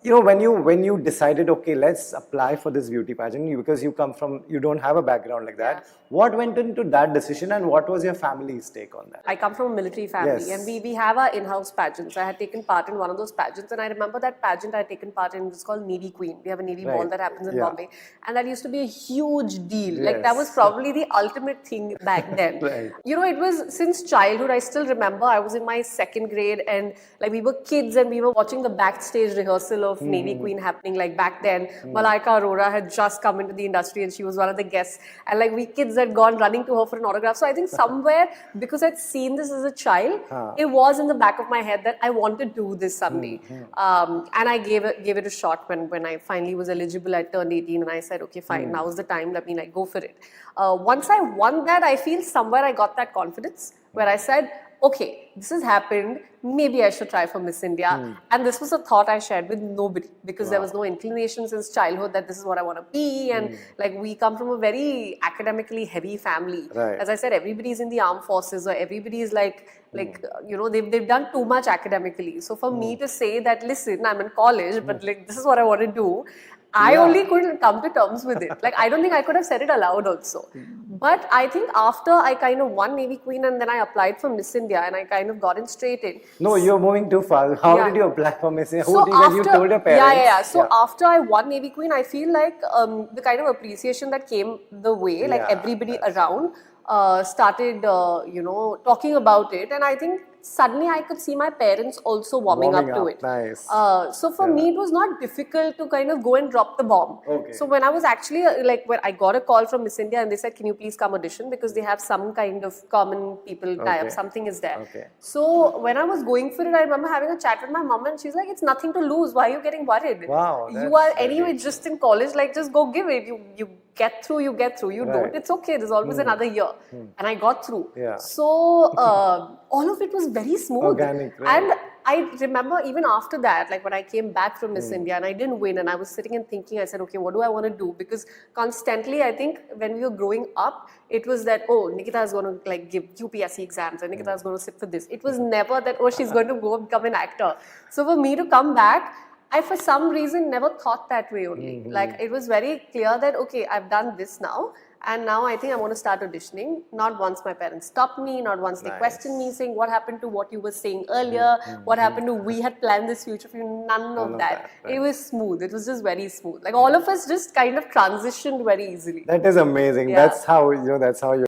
when you decided, okay, let's apply for this beauty pageant, because you don't have a background like that. What went into that decision, and what was your family's take on that? I come from a military family, and we have our in-house pageants. I had taken part in one of those pageants, and I remember that pageant I had taken part in was called Navy Queen. We have a Navy ball that happens in Bombay, and that used to be a huge deal. Like that was probably the ultimate thing back then. It was since childhood. I still remember I was in my 2nd grade, and like we were kids, and we were watching the backstage rehearsal of Navy Queen happening. Like back then, Malaika Arora had just come into the industry, and she was one of the guests, and like we kids had gone running to her for an autograph. So I think somewhere, because I'd seen this as a child, it was in the back of my head that I want to do this someday. And I gave it a shot when I finally was eligible. I turned 18, and I said, okay, fine, now's the time, let me like go for it. Once I won that, I feel somewhere I got that confidence where I said, okay, this has happened, maybe I should try for Miss India. And this was a thought I shared with nobody, because there was no inclination since childhood that this is what I want to be. And like we come from a very academically heavy family. As I said, everybody's in the armed forces, or everybody's they've done too much academically. So for me to say that, listen, I'm in college, but like this is what I want to do, I only couldn't come to terms with it. Like, I don't think I could have said it aloud also. But I think after I kind of won Navy Queen, and then I applied for Miss India, and I kind of got in straight in. No, you're moving too far. How did you apply for Miss India? When you told your parents? So after I won Navy Queen, I feel like the kind of appreciation that came the way, like everybody around started, talking about it. And I think suddenly I could see my parents also warming up to it. Nice. So for me, it was not difficult to kind of go and drop the bomb. So when I was actually when I got a call from Miss India, and they said, can you please come audition, because they have some kind of common people tie-up, something is there. So when I was going for it, I remember having a chat with my mom, and she's like, it's nothing to lose. Why are you getting worried? Wow. You are anyway just in college, like just go give it. You get through, you get through. You don't, it's okay. There's always another year. And I got through. So all of it was very smooth. Organic, and I remember even after that, like when I came back from Miss India and I didn't win, and I was sitting and thinking, I said, okay, what do I want to do? Because constantly, I think when we were growing up, it was that, oh, Nikita is going to like give UPSC exams, and Nikita is going to sit for this. It was never that, oh, she's going to go become an actor. So for me to come back, I for some reason never thought that way only. Like it was very clear that, okay, I've done this now. And now I think I want to start auditioning. Not once my parents stopped me, not once they questioned me, saying, what happened to what you were saying earlier? What happened to, we had planned this future for you? None of that. It was smooth. It was just very smooth. Like all of us just kind of transitioned very easily. That is amazing. That's how, you